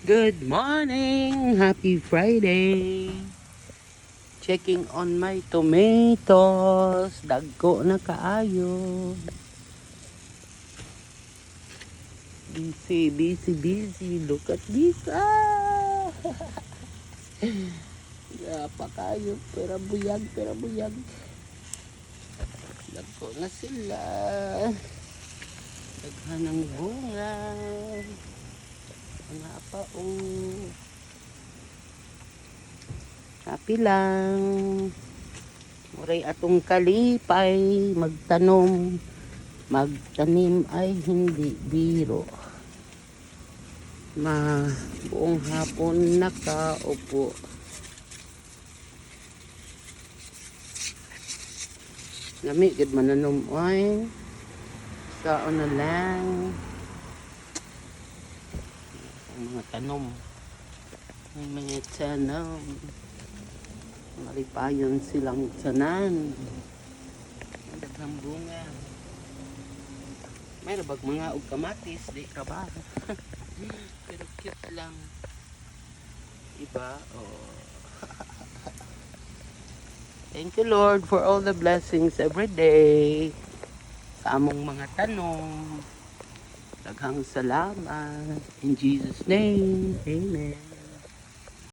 Good morning! Happy Friday! Checking on my tomatoes. Dagko na kaayo. Busy. Look at this. Gapa kayo. Pero buyag. Dagko na sila. Daghan ng bunga. Mga pa happy lang. Muray atong kalipay. Magtanim ay hindi biro. Buong hapon nakaupo. Lami gid mananom ay. Kaon na lang. Mga tanom. May mga tanom. Malipayon silang tanan. Daghang bunga. May rabag mga og kamatis, di ka ba? Pero cute lang. Iba? Oh. Thank you Lord for all the blessings every day. Sa among mga tanom. Daghang salamat. In Jesus' name, amen.